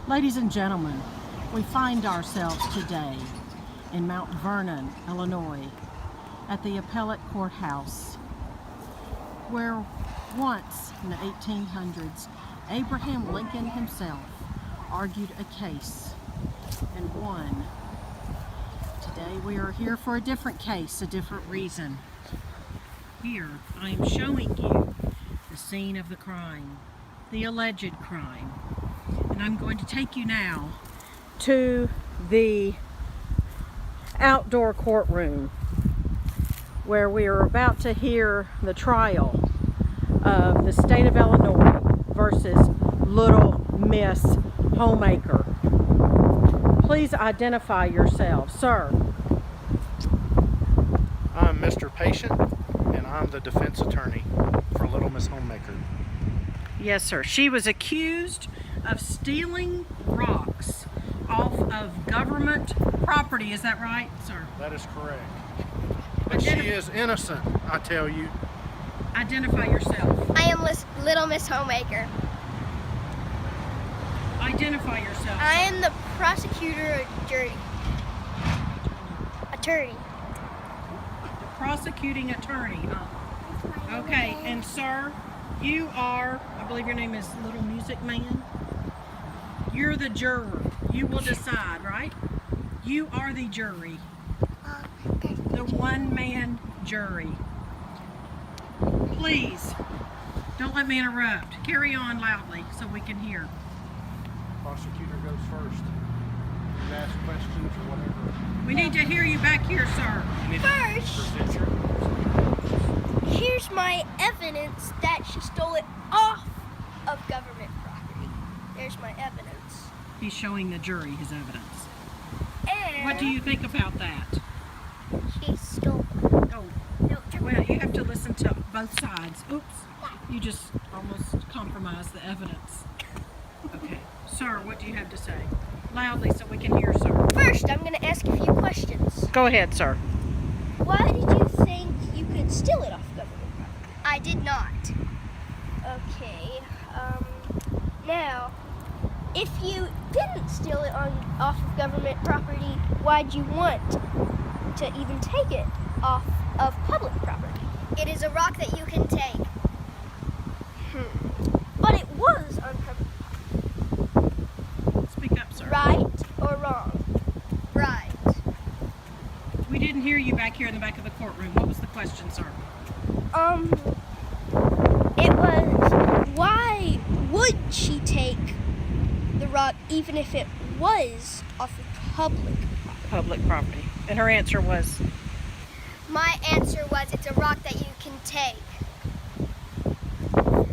Ladies and gentlemen, we find ourselves today in Mount Vernon, Illinois, at the appellate courthouse, where once in the 1800s, Abraham Lincoln himself argued a case and won. Today we are here for a different case, a different reason. Here I am showing you the scene of the crime, the alleged crime. And I'm going to take you now to the outdoor courtroom where we are about to hear the trial of the state of Illinois versus Little Miss Homemaker. Please identify yourself, sir. I'm Mr. Patient, and I'm the defense attorney for Little Miss Homemaker. Yes, sir. She was accused of stealing rocks off of government property. Is that right, sir? That is correct. But she is innocent, I tell you. Identify yourself. I am Little Miss Homemaker. Identify yourself. I am the prosecutor attorney. The prosecuting attorney, huh? Okay, and sir, you are, I believe your name is Little Music Man. You're the juror. You will decide, right? You are the jury. The one-man jury. Please, don't let me interrupt. Carry on loudly so we can hear. Prosecutor goes first. You ask questions or whatever. We need to hear you back here, sir. First, here's my evidence that she stole it off of government property. There's my evidence. He's showing the jury his evidence. And What do you think about that? she stole Oh, well, you have to listen to both sides. Oops, you just almost compromised the evidence. Okay, sir, what do you have to say? Loudly so we can hear, sir. First, I'm going to ask a few questions. Go ahead, sir. Why did you think you could steal it off government property? I did not. Okay, now, if you didn't steal it off of government property, why'd you want to even take it off of public property? It is a rock that you can take. But it was on public property. Speak up, sir. Right or wrong? Right. We didn't hear you back here in the back of the courtroom. What was the question, sir? It was, why would she take the rock even if it was off of Public property. And her answer was? My answer was, it's a rock that you can take.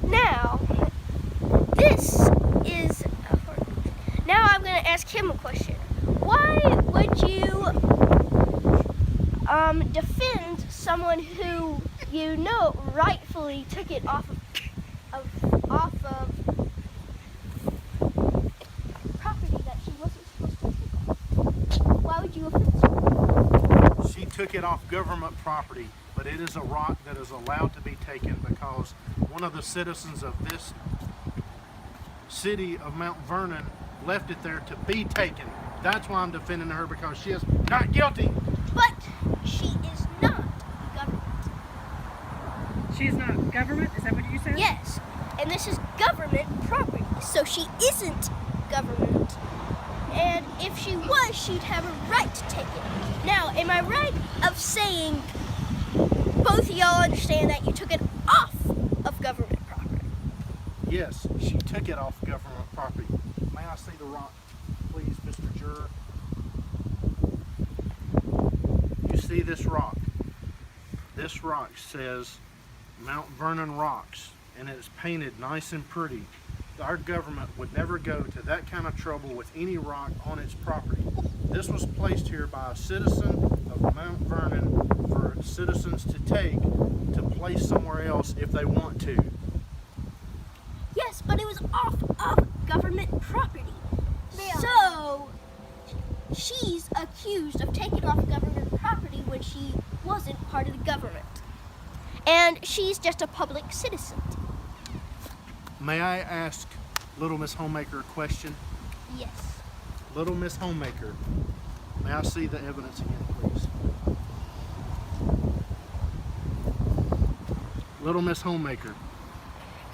Now, now I'm going to ask him a question. Why would you defend someone who you know rightfully took it off of property that she wasn't supposed to take off? Why would you offend someone? She took it off government property, but it is a rock that is allowed to be taken because one of the citizens of this city of Mount Vernon left it there to be taken. That's why I'm defending her, because she is not guilty. But she is not government. She is not government? Is that what you said? Yes, and this is government property, so she isn't government. And if she was, she'd have a right to take it. Now, am I right of saying both of y'all understand that you took it off of government property? Yes, she took it off government property. May I see the rock, please, Mr. Juror? You see this rock? This rock says Mount Vernon Rocks, and it's painted nice and pretty. Our government would never go to that kind of trouble with any rock on its property. This was placed here by a citizen of Mount Vernon for citizens to take to place somewhere else if they want to. Yes, but it was off of government property. So, she's accused of taking off government property when she wasn't part of the government. And she's just a public citizen. May I ask Little Miss Homemaker a question? Yes. Little Miss Homemaker. May I see the evidence again, please? Little Miss Homemaker.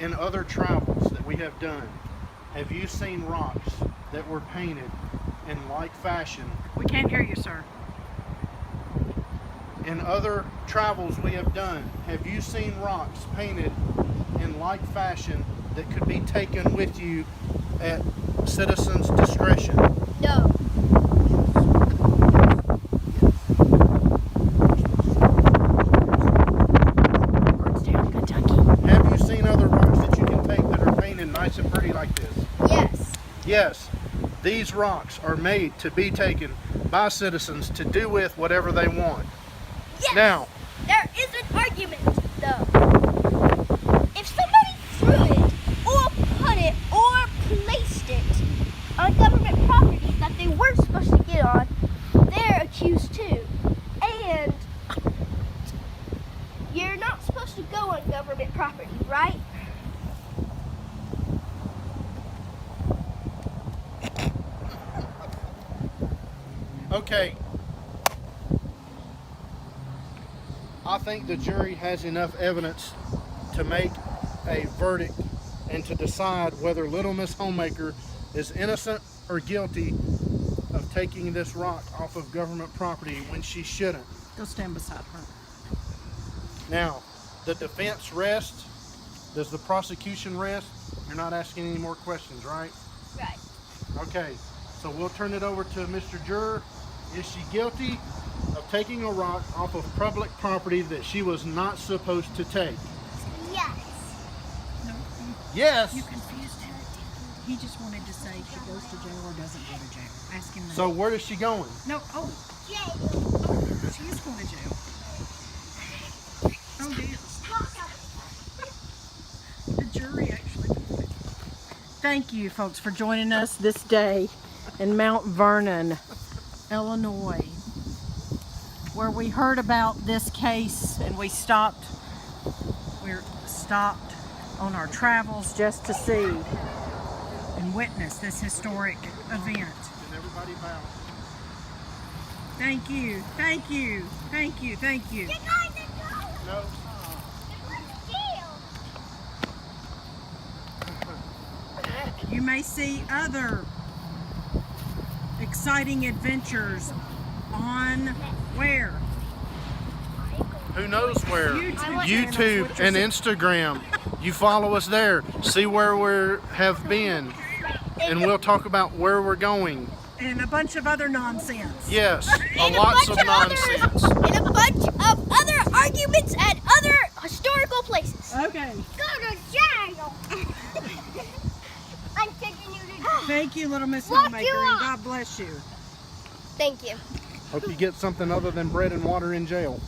In other travels that we have done, have you seen rocks that were painted in like fashion? We can't hear you, sir. In other travels we have done, have you seen rocks painted in like fashion that could be taken with you at citizens' discretion? No. Bardstown, Kentucky. Have you seen other rocks that you can take that are painted nice and pretty like this? Yes. Yes, these rocks are made to be taken by citizens to do with whatever they want. Yes. Now, There is an argument, though. If somebody threw it, or put it, or placed it on government property that they weren't supposed to get on, they're accused too. And you're not supposed to go on government property, right? okay, I think the jury has enough evidence to make a verdict and to decide whether Little Miss Homemaker is innocent or guilty of taking this rock off of government property when she shouldn't. Go stand beside her. Now, the defense rests. Does the prosecution rest? You're not asking any more questions, right? Right. Okay, so we'll turn it over to Mr. Juror. Is she guilty of taking a rock off of public property that she was not supposed to take? Yes. No, Yes. you confused him. He just wanted to say she goes to jail or doesn't go to jail. Ask him that. So where is she going? No, Jail. she is going to jail. Oh, dear. The jury actually. Thank you, folks, for joining us this day in Mount Vernon, Illinois, where we heard about this case and we stopped on our travels just to see and witness this historic event. Can everybody bow? Thank you, thank you, thank you, thank you. You guys are going. No. You're going to jail. You may see other exciting adventures on where? Who knows where? YouTube. YouTube and Instagram. You follow us there. See where we have been. And we'll talk about where we're going. And a bunch of other nonsense. Yes, And lots bunch of nonsense. and a bunch of other arguments at other historical places. Okay. Go to jail. I'm taking you to jail. Thank you, Little Miss Lock Homemaker, you and up. God bless you. Thank you. Hope you get something other than bread and water in jail.